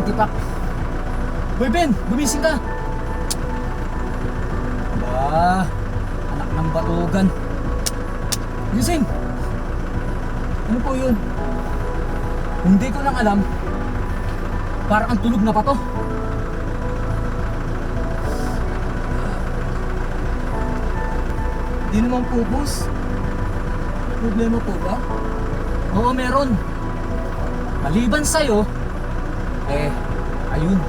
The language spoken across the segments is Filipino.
ng tipak. Boy Ben, gumising ka! Ba, anak ng batugan. Gising! Ano po yun? Hindi ko lang alam. Parang ang tulog na pa to. Di naman po, boss. Problema po ba? Oo, meron. Maliban sa'yo, ayun.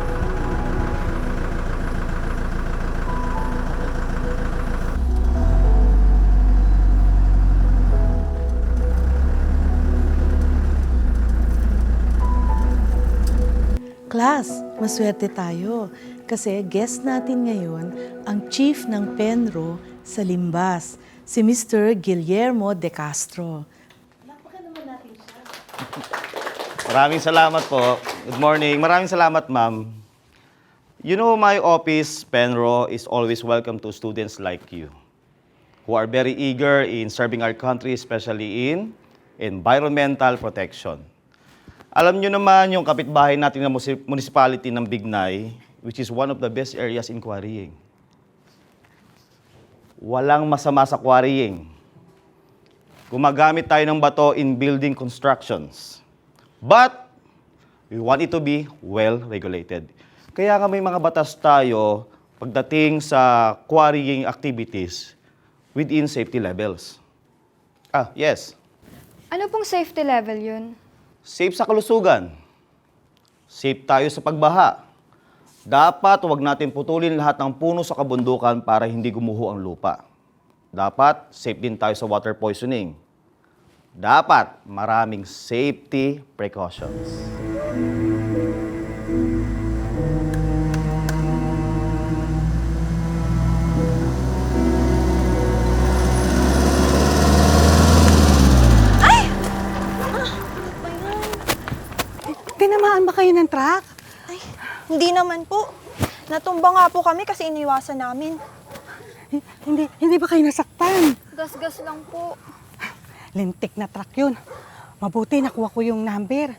Class, maswerte tayo kasi guest natin ngayon ang chief ng Penro sa Limbas, si Mr. Guillermo De Castro. Maraming salamat po. Good morning. Maraming salamat, ma'am. You know, my office, Penro, is always welcome to students like you who are very eager in serving our country, especially in environmental protection. Alam nyo naman yung kapitbahay natin na municipality ng Bignay, which is one of the best areas in quarrying. Walang masama sa quarrying. Gumagamit tayo ng bato in building constructions. But, we want it to be well-regulated. Kaya nga may mga batas tayo pagdating sa quarrying activities within safety levels. Yes. Ano pong safety level yun? Safe sa kalusugan. Safe tayo sa pagbaha. Dapat huwag natin putulin lahat ng puno sa kabundukan para hindi gumuho ang lupa. Dapat safe din tayo sa water poisoning. Dapat maraming safety precautions. Tinamaan ba kayo ng truck? Ay, hindi naman po. Natumba nga po kami kasi iniwasan namin. Hindi ba kayo nasaktan? Gas-gas lang po. Lintik na truck yun. Mabuti nakuha ko yung number.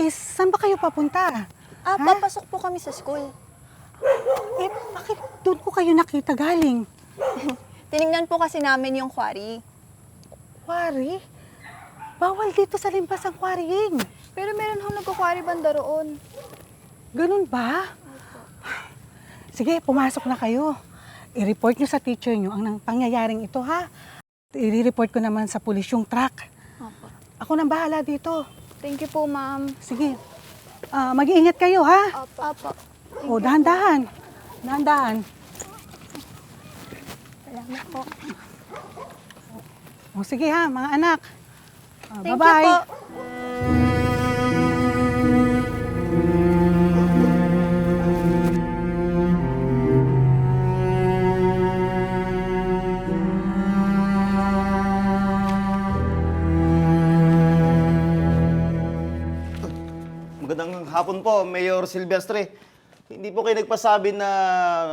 Saan ba kayo papunta? Papasok po kami sa school. Bakit doon ko kayo nakita galing? Tinignan po kasi namin yung quarry. Quarry? Bawal dito sa Limbas ang quarrying. Pero meron hong nagkukwari banda roon. Ganun ba? Sige, pumasok na kayo. I-report nyo sa teacher nyo ang pangyayaring ito, ha? I-report ko naman sa pulis yung truck. Opo. Ako nang bahala dito. Thank you po, ma'am. Sige. Mag-iingat kayo, ha? Opo. O, dahan-dahan. Dahan-dahan. Salamat po. O, sige ha, mga anak. Thank Bye-bye. you po. Magandang hapon po, Mayor Silvestre. Hindi po kayo nagpasabi na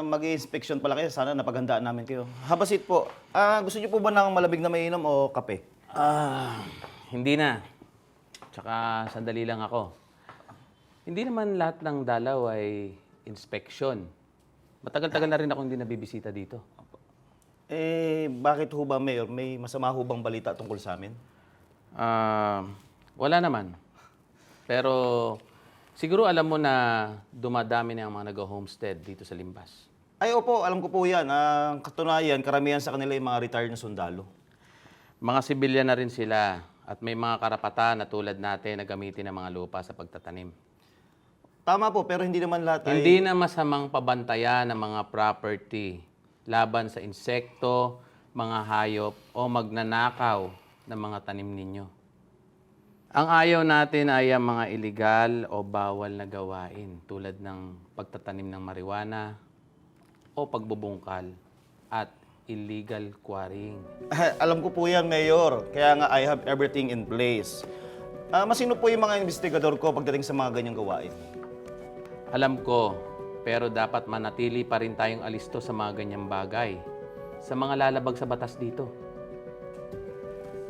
mag-i-inspection pala kayo. Sana napaghandaan namin kayo. Have a seat po. Gusto niyo po ba ng malamig na mainom o kape? Hindi na. Tsaka sandali lang ako. Hindi naman lahat ng dalaw ay inspection. Matagal-tagal na rin ako hindi nabibisita dito. Bakit ho ba, Mayor? May masama ho bang balita tungkol sa amin? Wala naman. Pero siguro alam mo na dumadami na ang mga nag-homestead dito sa Limbas. Ay, opo. Alam ko po yan. Ang katunayan, karamihan sa kanila yung mga retired na sundalo. Mga sibilyan na rin sila at may mga karapatan na tulad natin na gamitin ang mga lupa sa pagtatanim. Tama po, pero hindi naman lahat ay... Hindi na masamang pabantayan ng mga property laban sa insekto, mga hayop o magnanakaw ng mga tanim ninyo. Ang ayaw natin ay ang mga illegal o bawal na gawain tulad ng pagtatanim ng marijuana o pagbubungkal at illegal quarrying. Alam ko po yan, Mayor. Kaya nga, I have everything in place. Masino po yung mga investigador ko pagdating sa mga ganyang gawain? Alam ko, pero dapat manatili pa rin tayong alisto sa mga ganyang bagay, sa mga lalabag sa batas dito.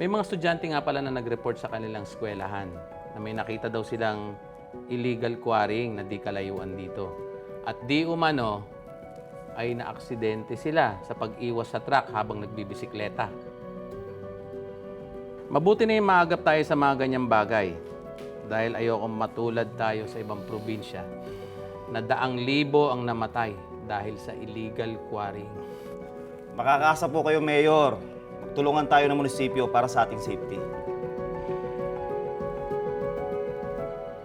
May mga estudyante nga pala na nag-report sa kanilang eskwelahan na may nakita daw silang illegal quarrying na di kalayuan dito. At di umano ay naaksidente sila sa pag-iwas sa truck habang nagbibisikleta. Mabuti na yung maagap tayo sa mga ganyang bagay dahil ayokong matulad tayo sa ibang probinsya na daang libo ang namatay dahil sa illegal quarrying. Makakaasa po kayo, Mayor. Magtulungan tayo ng munisipyo para sa ating safety.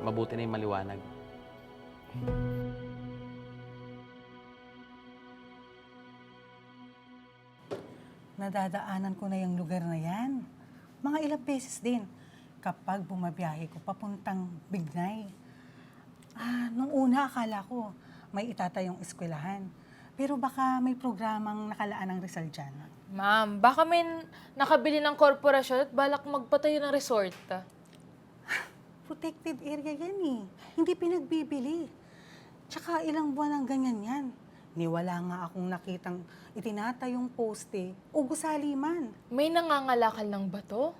Mabuti na yung maliwanag. Nadadaanan ko na yung lugar na yan. Mga ilang beses din kapag bumabiyahe ko papuntang Bignay. Nung una akala ko may itatayong eskwelahan. Pero baka may programang nakalaan ng Rizal dyan. Ma'am, baka may nakabili ng korporasyon at balak magpatayo ng resort. Protected area yan eh. Hindi pinagbibili. Tsaka ilang buwan ang ganyan yan. Niwala nga akong nakitang itinatayong poste o gusali man. May nangangalakal ng bato?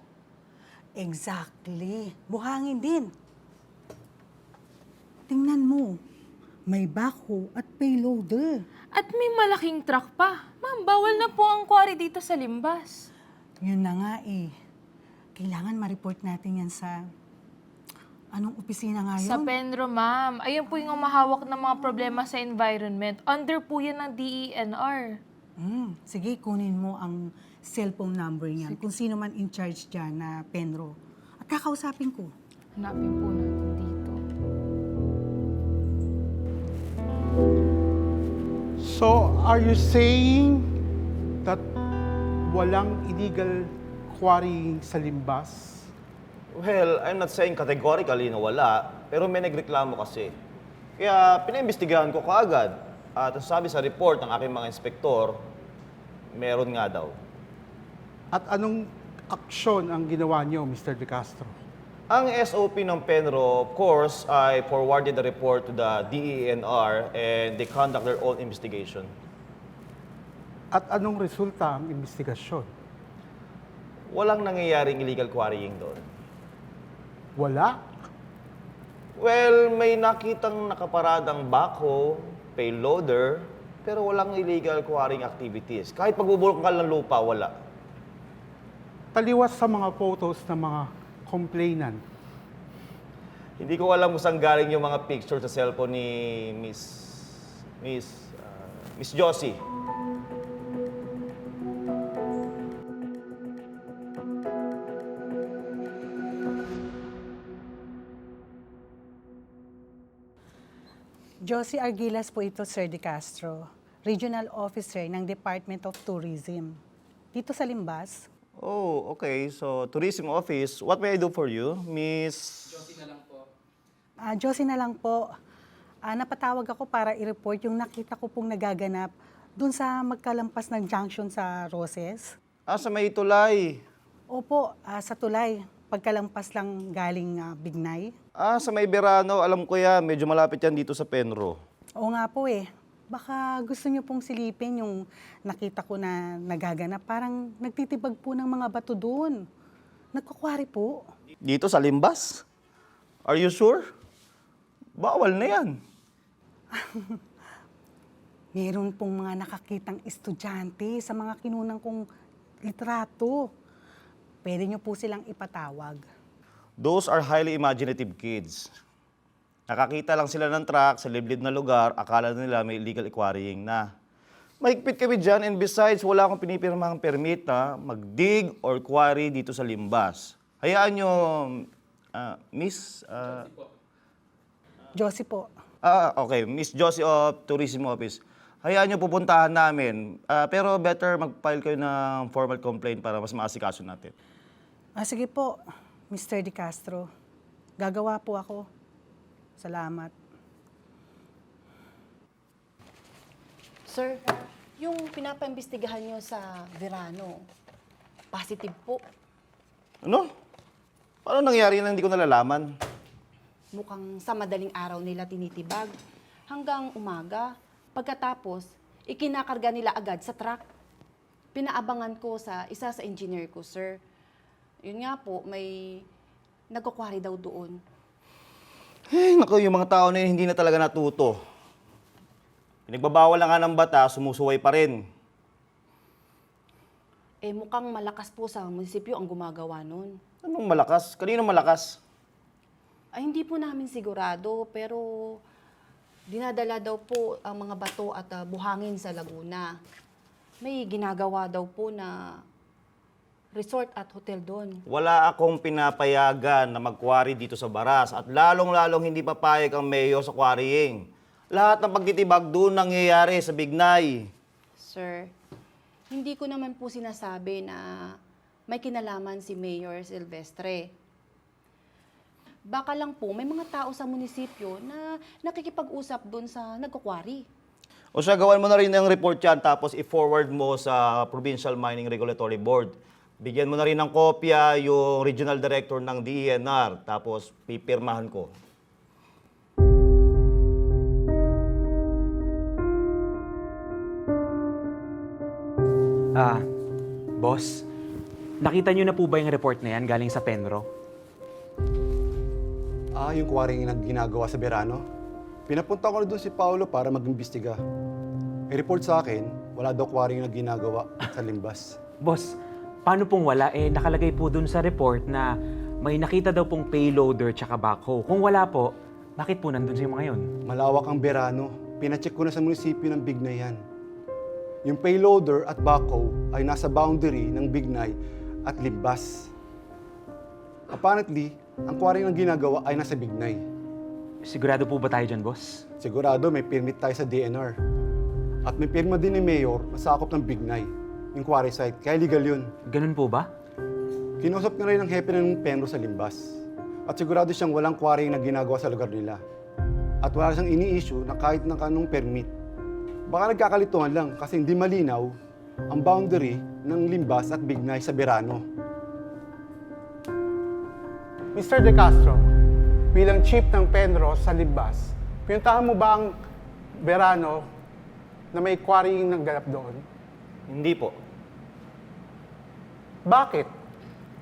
Exactly. Buhangin din. Tingnan mo. May backhoe at payloader. At may malaking truck pa. Ma'am, bawal na po ang quarry dito sa Limbas. Yun na nga eh. Kailangan ma-report natin yan sa... Anong opisina nga yun? Sa Penro, ma'am. Ayun po yung umahawak ng mga problema sa environment. Under po yan ng DENR. Sige, kunin mo ang cellphone number niyan. Kung sino man in charge dyan na Penro. At kakausapin ko. Hanapin po natin dito. So, are you saying that walang illegal quarrying sa Limbas? Well, I'm not saying categorically na wala, pero may nagreklamo kasi. Kaya pinaimbestigahan ko kaagad. At sabi sa report ng aking mga inspektor, meron nga daw. At anong aksyon ang ginawa niyo, Mr. De Castro? Ang SOP ng Penro, of course, I forwarded the report to the DENR and they conduct their own investigation. At anong resulta ang investigasyon? Walang nangyayaring illegal quarrying doon. Wala? Well, may nakitang nakaparadang backhoe, payloader, pero walang illegal quarrying activities. Kahit pagbubulkal ng lupa, wala. Taliwas sa mga photos ng mga complainant. Hindi ko alam kung saan galing yung mga picture sa cellphone ni Miss Josie. Josie Arguilas po ito, Sir De Castro. Regional Officer ng Department of Tourism. Dito sa Limbas. Oh, okay. So, Tourism Office, what may I do for you, Miss... Josie na lang po. Napatawag ako para i-report yung nakita ko pong nagaganap dun sa magkalampas ng junction sa Roses. Sa may tulay. Opo, sa tulay. Pagkalampas lang galing Bignay. Sa may Verano, alam ko yan. Medyo malapit yan dito sa Penro. Oo nga po eh. Baka gusto niyo pong silipin yung nakita ko na nagaganap. Parang nagtitibag po ng mga bato doon. Nagkukwari po. Dito sa Limbas? Are you sure? Bawal na yan. Meron pong mga nakakitang estudyante sa mga kinunang kong litrato. Pwede niyo po silang ipatawag. Those are highly imaginative kids. Nakakita lang sila ng truck sa liblib na lugar, akala nila may illegal quarrying na. Mahigpit kami dyan, and besides, wala akong pinipirmahang permit na mag-dig or quarry dito sa Limbas. Hayaan nyo, Miss... Josie po. Okay, Miss Josie of Tourism Office. Hayaan nyo pupuntahan namin. Pero better mag-file kayo ng formal complaint para mas maasikaso natin. Sige po, Mr. De Castro. Gagawa po ako. Salamat. Sir, yung pinapaimbestigahan nyo sa Verano, positive po. Ano? Paano nangyari na hindi ko nalalaman? Mukhang sa madaling araw nila tinitibag. Hanggang umaga, pagkatapos, ikinakarga nila agad sa truck. Pinaabangan ko sa isa sa engineer ko, sir. Yun nga po, may nagkukwari daw doon. Naku, yung mga tao na yun, hindi na talaga natuto. Pinagbabawal na nga ng bata, sumusuway pa rin. Mukhang malakas po sa munisipyo ang gumagawa nun. Anong malakas? Kanino malakas? Hindi po namin sigurado, pero dinadala daw po ang mga bato at buhangin sa Laguna. May ginagawa daw po na resort at hotel doon. Wala akong pinapayagan na mag-quarry dito sa Baras at lalong-lalong hindi papayag ang mayor sa quarrying. Lahat ng pagtitibag doon nangyayari sa Bignay. Sir, hindi ko naman po sinasabi na may kinalaman si Mayor Silvestre. Baka lang po may mga tao sa munisipyo na nakikipag-usap doon sa nagkukwari. O siya, gawan mo na rin ng report yan tapos i-forward mo sa Provincial Mining Regulatory Board. Bigyan mo na rin ng kopya yung Regional Director ng DENR tapos pipirmahan ko. Boss, nakita niyo na po ba yung report na yan galing sa Penro? Yung quarrying na ginagawa sa Verano. Pinapunta ko na doon si Paolo para mag-imbestiga. May report sa akin, wala daw quarrying na ginagawa sa Limbas. Boss, paano pong wala? Nakalagay po dun sa report na may nakita daw pong payloader tsaka backhoe. Kung wala po, bakit po nandun yung mga yun? Malawak ang Verano. Pinacheck ko na sa munisipyo ng Bignay yan. Yung payloader at backhoe ay nasa boundary ng Bignay at Limbas. Apparently, ang quarrying na ginagawa ay nasa Bignay. Sigurado po ba tayo dyan, boss? Sigurado may permit tayo sa DNR. At may pirma din ni Mayor na sakop ng Bignay, yung quarry site. Kaya legal yun. Ganun po ba? Kinausap na rin ang hepe ng Penro sa Limbas. At sigurado siyang walang quarrying na ginagawa sa lugar nila. At wala siyang ini-issue na kahit ng kanong permit. Baka nagkakalituhan lang kasi hindi malinaw ang boundary ng Limbas at Bignay sa Verano. Mr. De Castro, bilang chief ng Penro sa Libas, pinuntahan mo ba ang Verano na may quarrying ng ganap doon? Hindi po. Bakit?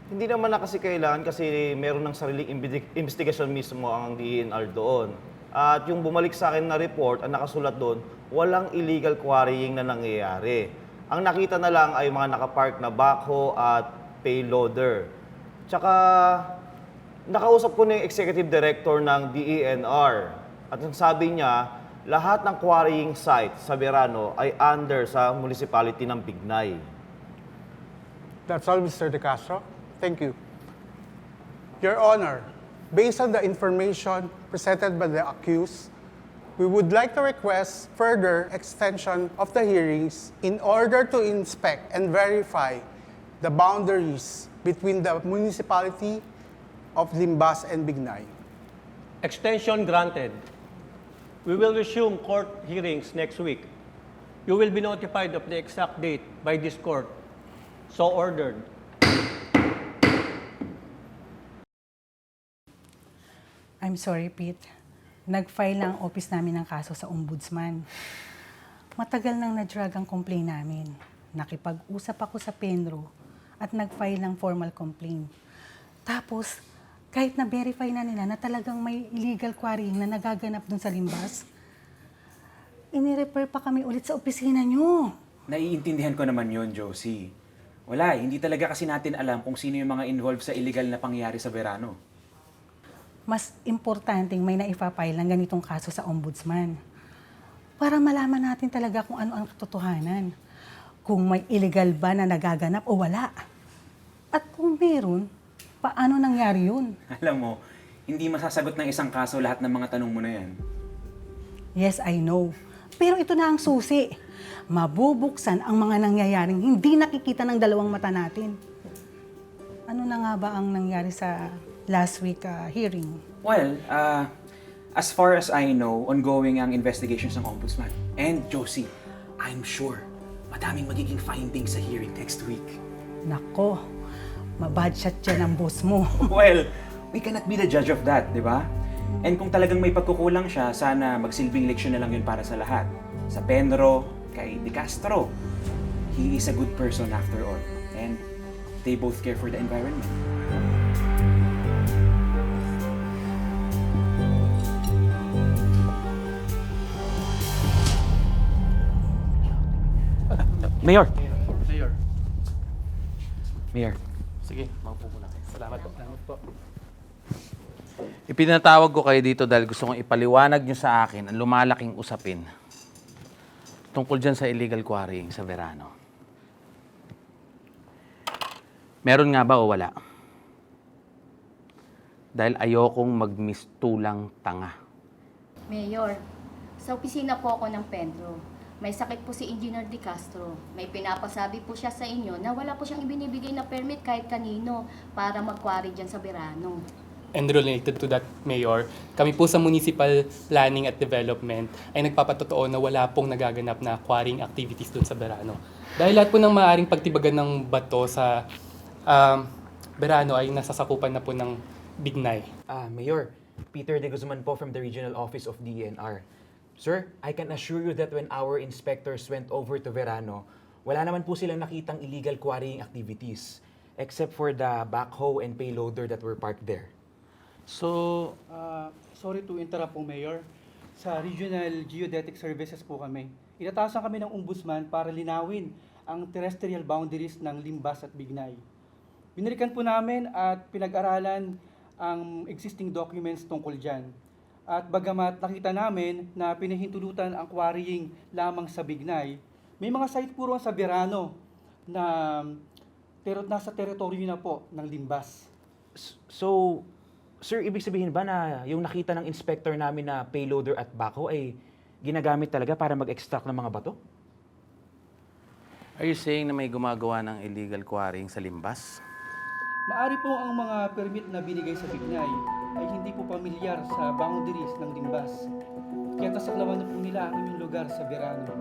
Hindi naman na kasi kailangan kasi meron ng sariling investigasyon mismo ang DENR doon. At yung bumalik sa akin na report, ang nakasulat doon, walang illegal quarrying na nangyayari. Ang nakita na lang ay mga nakapark na backhoe at payloader. Tsaka, nakausap ko na yung executive director ng DENR. At ang sabi niya, lahat ng quarrying site sa Verano ay under sa municipality ng Bignay. That's all, Mr. De Castro. Thank you. Your Honor, based on the information presented by the accused, we would like to request further extension of the hearings in order to inspect and verify the boundaries between the municipality of Limbas and Bignay. Extension granted. We will resume court hearings next week. You will be notified of the exact date by this court. So ordered. I'm sorry, Pete. Nag-file lang ang office namin ng kaso sa ombudsman. Matagal nang na-drag ang complaint namin. Nakipag-usap ako sa Penro at nag-file ng formal complaint. Tapos, kahit na-verify na nila na talagang may illegal quarrying na nagaganap dun sa Limbas, inirefer pa kami ulit sa opisina nyo. Naiintindihan ko naman yun, Josie. Wala, hindi talaga kasi natin alam kung sino yung mga involved sa illegal na pangyayari sa Verano. Mas importanteng may naipapile ng ganitong kaso sa ombudsman. Para malaman natin talaga kung ano ang katotohanan. Kung may illegal ba na nagaganap o wala. At kung meron, paano nangyari yun? Alam mo, hindi masasagot ng isang kaso lahat ng mga tanong mo na yan. Yes, I know. Pero ito na ang susi. Mabubuksan ang mga nangyayaring hindi nakikita ng dalawang mata natin. Ano na nga ba ang nangyari sa last week hearing? Well, as far as I know, ongoing ang investigations ng Ombudsman. And Josie, I'm sure madaming magiging findings sa hearing next week. Nako, mabadshot dyan ang boss mo. Well, we cannot be the judge of that, di ba? And kung talagang may pagkukulang siya, sana magsilbing leksyon na lang yun para sa lahat. Sa Penro, kay De Castro. He is a good person after all. And they both care for the environment. Mayor! Mayor. Mayor. Sige, maupo muna kayo. Salamat po. Salamat po. Ipinatawag ko kayo dito dahil gusto kong ipaliwanag nyo sa akin ang lumalaking usapin tungkol dyan sa illegal quarrying sa Verano. Meron nga ba o wala? Dahil ayokong magmistulang tanga. Mayor, sa opisina po ako ng Pedro. May sakit po si Engineer De Castro. May pinapasabi po siya sa inyo na wala po siyang ibinibigay na permit kahit kanino para mag-quarry dyan sa Verano. And related to that, Mayor, kami po sa Municipal Planning at Development ay nagpapatotoo na wala pong nagaganap na quarrying activities doon sa Verano. Dahil lahat po ng maaaring pagtibagan ng bato sa Verano ay nasasakupan na po ng Bignay. Mayor, Peter De Guzman po from the Regional Office of DENR. Sir, I can assure you that when our inspectors went over to Verano, wala naman po silang nakitang illegal quarrying activities except for the backhoe and payloader that were parked there. So, Sorry to interrupt po, Mayor. Sa Regional Geodetic Services po kami. Inatasan kami ng Ombudsman para linawin ang terrestrial boundaries ng Limbas at Bignay. Binalikan po namin at pinag-aralan ang existing documents tungkol dyan. At bagamat nakita namin na pinahintulutan ang quarrying lamang sa Bignay, may mga site po roon sa Verano na nasa teritoryo na po ng Limbas. So, sir, ibig sabihin ba na yung nakita ng inspector namin na payloader at backhoe ay ginagamit talaga para mag-extract ng mga bato? are you saying na may gumagawa ng illegal quarrying sa Limbas? Maari po ang mga permit na binigay sa Bignay ay hindi po pamilyar sa boundaries ng Limbas. Kaya tasaklawan na po nila ang inyong lugar sa Verano.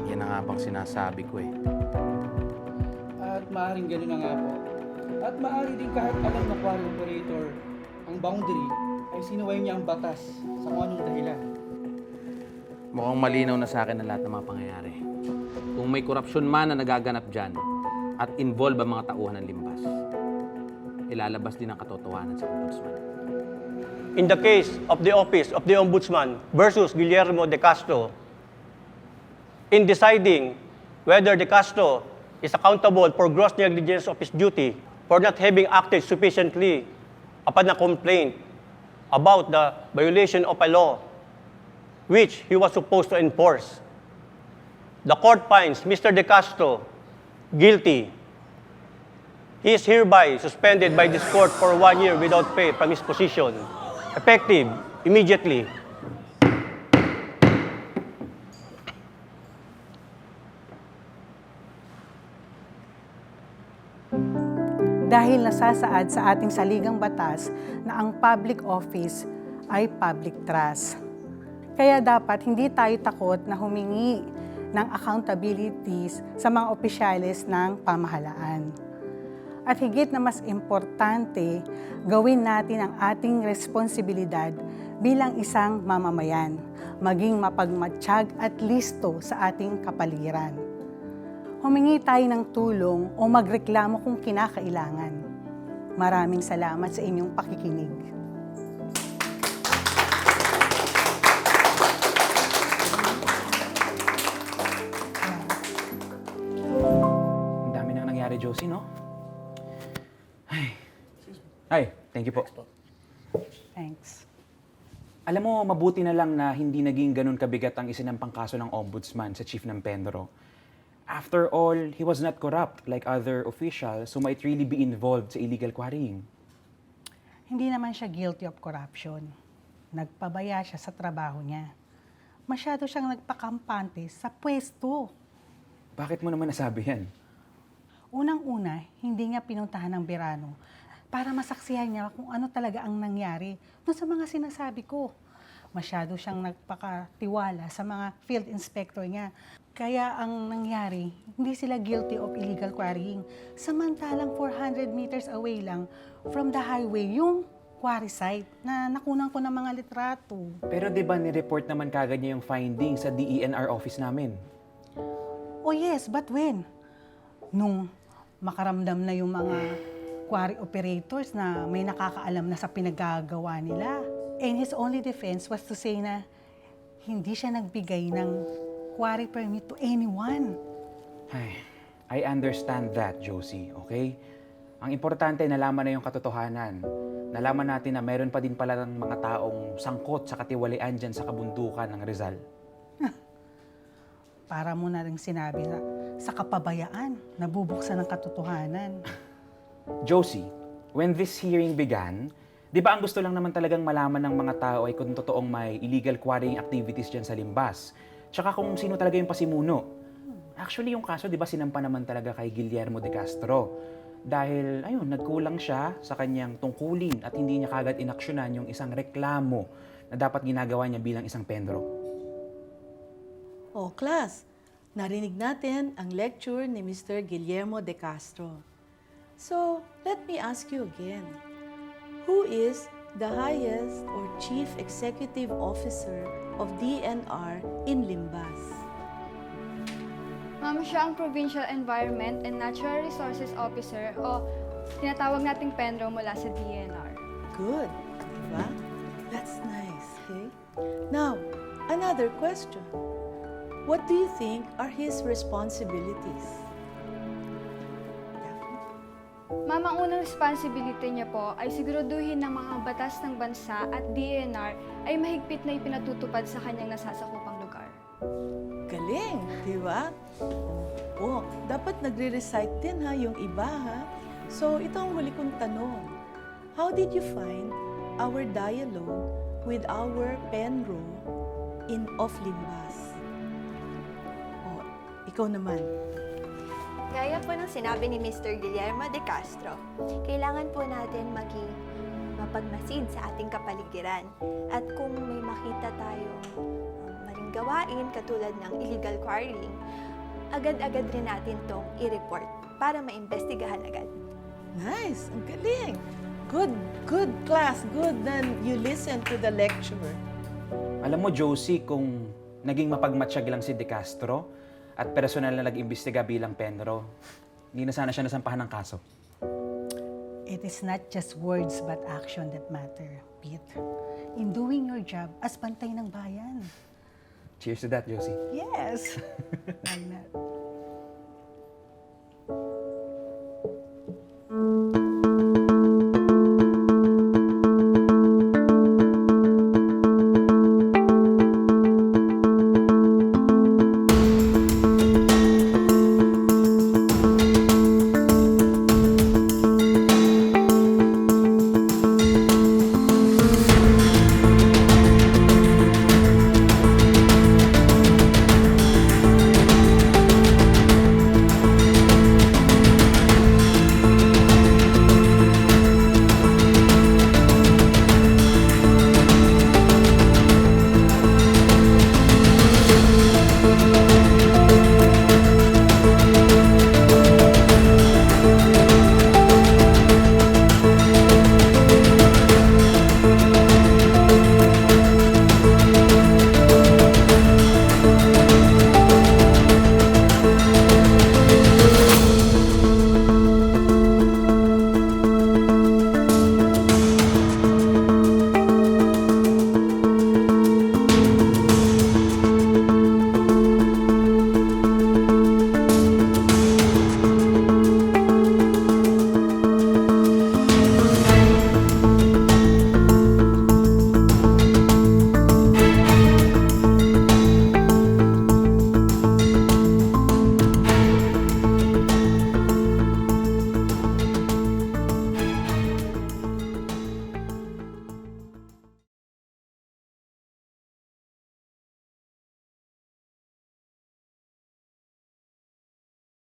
Yan ang nga bang sinasabi ko eh. At maaaring gano'n na nga po. At maaari din kahit alam ng quarry operator ang boundary ay sinuway niya ang batas sa kung anong dahilan. Mukhang malinaw na sa akin ang lahat ng mga pangyayari. Kung may korupsyon man na nagaganap dyan at involve ang mga tauhan ng Limbas, ilalabas din ang katotohanan sa Ombudsman. In the case of the Office of the Ombudsman versus Guillermo De Castro, in deciding whether De Castro is accountable for gross negligence of his duty for not having acted sufficiently upon a complaint about the violation of a law which he was supposed to enforce, the court finds Mr. De Castro guilty. He is hereby suspended by this court for 1 year without pay from his position, effective immediately. Dahil nasasaad sa ating saligang batas na ang public office ay public trust. Kaya dapat hindi tayo takot na humingi ng accountabilities sa mga opisyales ng pamahalaan. At higit na mas importante, gawin natin ang ating responsibilidad bilang isang mamamayan, maging mapagmatsyag at listo sa ating kapaligiran. Humingi tayo ng tulong o magreklamo kung kinakailangan. Maraming salamat sa inyong pakikinig. Ang dami nang nangyari, Josie, no? Ay, thank you po. Thanks. Alam mo, mabuti na lang na hindi naging ganun kabigat ang isinampang kaso ng ombudsman sa chief ng Penro. After all, he was not corrupt like other officials who might really be involved sa illegal quarrying. Hindi naman siya guilty of corruption. Nagpabaya siya sa trabaho niya. Masyado siyang nagpakampante sa pwesto. Bakit mo naman nasabi yan? Unang-una, hindi niya pinuntahan ng Verano para masaksihan niya kung ano talaga ang nangyari doon sa mga sinasabi ko. Masyado siyang nagpakatiwala sa mga field inspector niya. Kaya ang nangyari, hindi sila guilty of illegal quarrying. Samantalang 400 meters away lang from the highway, yung quarry site na nakunan ko ng mga litrato. Pero di ba ni-report naman kagad niya yung findings sa DENR office namin? Oh yes, but when? Nung makaramdam na yung mga quarry operators na may nakakaalam na sa pinagagawa nila. And his only defense was to say na hindi siya nagbigay ng quarry permit to anyone. Ay, I understand that, Josie, okay? Ang importante, nalaman na yung katotohanan. Nalaman natin na meron pa din pala ng mga taong sangkot sa katiwalian dyan sa kabundukan ng Rizal. Para mo na rin sinabi na sa kapabayaan, nabubuksan ng katotohanan. Josie, when this hearing began, di ba ang gusto lang naman talagang malaman ng mga tao ay kung totoong may illegal quarrying activities dyan sa Limbas? Tsaka kung sino talaga yung pasimuno. Actually, yung kaso, di ba, sinampa naman talaga kay Guillermo de Castro. Dahil, ayun, nagkulang siya sa kanyang tungkulin at hindi niya kagad inaksyonan yung isang reklamo na dapat ginagawa niya bilang isang Penro. Oh, class, narinig natin ang lecture ni Mr. Guillermo de Castro. So, let me ask you again. Who is the highest or chief executive officer of DNR in Limbas? Ma'am, siya ang Provincial Environment and Natural Resources Officer o tinatawag nating Penro mula sa DNR. Good, diba? That's nice, okay? Now, another question. What do you think are his responsibilities? Ma'am, ang unang responsibility niya po ay siguraduhin ng mga batas ng bansa at DNR ay mahigpit na ipinatutupad sa kanyang nasasakupang lugar. Galing, di ba? Oh, dapat nagre-recite din ha, yung iba ha. So, ito ang huli kong tanong. How did you find our dialogue with our Penro in Off Limbas? Oh, ikaw naman. Gaya po ng sinabi ni Mr. Guillermo de Castro, kailangan po natin maging mapagmasid sa ating kapaligiran. At kung may makita tayong maling gawain katulad ng illegal quarrying, agad-agad rin natin tong i-report para maimbestigahan agad. Nice, ang galing. Good class, good that you listen to the lecture. Alam mo, Josie, kung naging mapagmatsyag lang si De Castro at personal na nag-imbestiga bilang Penro, hindi na sana siya nasampahan ng kaso. It is not just words but action that matter, Pete. In doing your job as bantay ng bayan. Cheers to that, Josie. Yes. Why not?